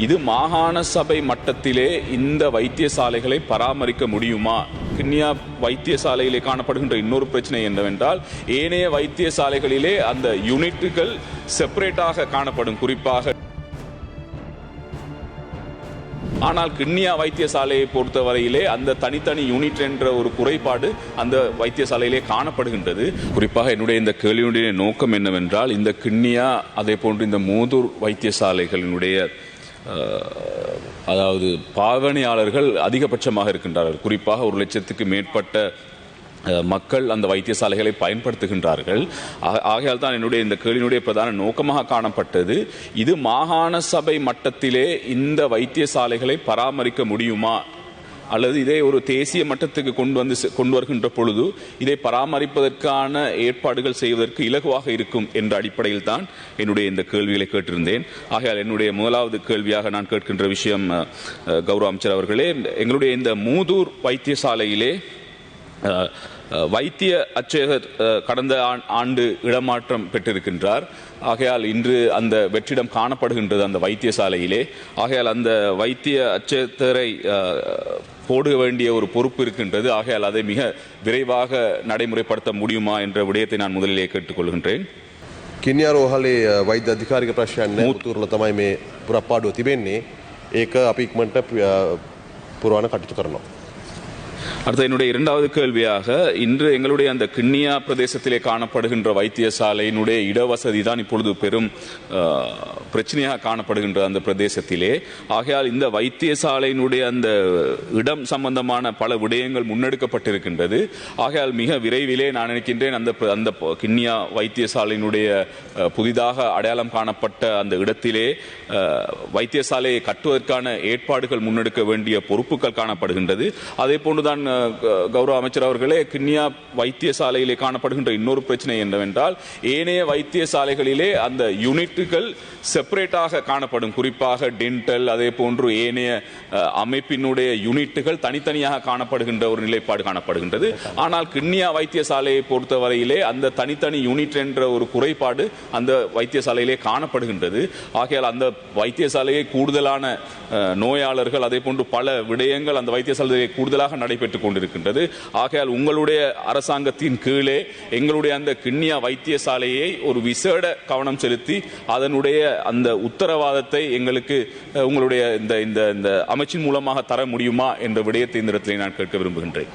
இது மாகாண சபை மட்டத்திலே இந்த வைத்தியசாலைகளை பராமரிக்க முடியுமா? கிண்ணியா வைத்தியசாலையிலே காணப்படுகின்ற இன்னொரு பிரச்சனை என்னவென்றால், ஏனைய வைத்தியசாலைகளிலே அந்த யூனிட்டுகள் செப்பரேட்டாக காணப்படும். குறிப்பாக ஆனால் கிண்ணியா வைத்தியசாலையை பொறுத்தவரையிலே அந்த தனித்தனி யூனிட் என்ற ஒரு குறைபாடு அந்த வைத்தியசாலையிலே காணப்படுகின்றது. குறிப்பாக என்னுடைய இந்த கேள்வியுடைய நோக்கம் என்னவென்றால், இந்த கிண்ணியா அதே போன்று இந்த மூதூர் வைத்தியசாலைகளினுடைய அதாவது பாவனையாளர்கள் அதிகபட்சமாக இருக்கின்றார்கள். குறிப்பாக 1 லட்சத்துக்கு மேற்பட்ட மக்கள் அந்த வைத்தியசாலைகளை பயன்படுத்துகின்றார்கள். ஆகையால் தான் என்னுடைய இந்த கேள்வியினுடைய பிரதான நோக்கமாக காணப்பட்டது, இது மாகாண சபை மட்டத்திலே இந்த வைத்தியசாலைகளை பராமரிக்க முடியுமா, அல்லது இதை ஒரு தேசிய மட்டத்துக்கு கொண்டு வருகின்ற பொழுது இதை பராமரிப்பதற்கான ஏற்பாடுகள் செய்வதற்கு இலகுவாக இருக்கும் என்ற அடிப்படையில் தான் என்னுடைய இந்த கேள்விகளை கேட்டிருந்தேன். ஆகையால் என்னுடைய முதலாவது கேள்வியாக நான் கேட்கின்ற விஷயம், கௌரவ அமைச்சர் அவர்களே, எங்களுடைய இந்த மூதூர் வைத்தியசாலையிலே வைத்திய அர்ச்சகர் கடந்த ஆண்டு இடமாற்றம் பெற்றிருக்கின்றார். ஆகையால் இன்று அந்த வெற்றிடம் காணப்படுகின்றது அந்த வைத்தியசாலையிலே. ஆகையால் அந்த வைத்திய அர்ச்சகரை போட வேண்டிய ஒரு பொறுப்பு இருக்கின்றது. ஆகையால் அதை மிக விரைவாக நடைமுறைப்படுத்த முடியுமா என்ற விடயத்தை நான் முதலிலே கேட்டுக்கொள்கின்றேன். කින්නියා රෝහලේ වෛද්‍ය අධිකාරික ප්‍රශ්නයක් නැහැ. උතුරුල තමයි මේ පුරප්පාඩුව තිබෙන්නේ. ඒක අපි ඉක්මනට පුරවන කටයුතු කරනවා. அடுத்த என்னுடைய இரண்டாவது கேள்வியாக, இன்று எங்களுடைய அந்த கிண்ணியா பிரதேசத்திலே காணப்படுகின்ற வைத்தியசாலையினுடைய இடவசதி தான் இப்பொழுது பெரும் பிரச்சனையாக காணப்படுகின்ற அந்த பிரதேசத்திலே. ஆகையால் இந்த வைத்தியசாலையினுடைய அந்த இடம் சம்பந்தமான பல விடயங்கள் முன்னெடுக்கப்பட்டிருக்கின்றது. ஆகையால் மிக விரைவிலே நான் நினைக்கின்றேன் அந்த கிண்ணியா வைத்தியசாலையினுடைய புதிதாக அடையாளம் காணப்பட்ட அந்த இடத்திலே வைத்தியசாலையை கட்டுவதற்கான ஏற்பாடுகள் முன்னெடுக்க வேண்டிய பொறுப்புகள் காணப்படுகின்றது. அதே போன்றுதான் கௌரவ அமைச்சர் அவர்களே, கிண்ணியா வைத்தியசாலையிலே காணப்படுகின்ற இன்னொரு பிரச்சனை என்னவென்றால், ஏனைய வைத்தியசாலைகளிலே அந்த யூனிட்டுகள் செப்பரேட்டாக காணப்படும். குறிப்பாக டென்டல் அதே போன்று ஏனைய அமைப்பினுடைய யூனிட்டுகள் தனித்தனியாக காணப்படுகின்ற ஒரு நிலைப்பாடு காணப்படுகின்றது. ஆனால் கிண்ணியா வைத்தியசாலையை பொறுத்தவரையிலே அந்த தனித்தனி யூனிட் என்ற ஒரு குறைபாடு அந்த வைத்தியசாலையிலே காணப்படுகின்றது. ஆகையால் அந்த வைத்தியசாலையை கூடுதலான நோயாளர்கள் அதே போன்று பல விடயங்கள் அந்த வைத்தியசாலையை கூடுதலாக நடைபெற்றுக் கொண்டிருக்கின்றது. ஆகையால் உங்களுடைய அரசாங்கத்தின் கீழே எங்களுடைய அந்த கிண்ணியா வைத்தியசாலையை ஒரு விசேட கவனம் செலுத்தி அதனுடைய அந்த உத்தரவாதத்தை எங்களுக்கு உங்களுடைய இந்த அமைச்சின் மூலமாக தர முடியுமா என்ற விடயத்தை இந்த இடத்திலே நான் கேட்க விரும்புகின்றேன்.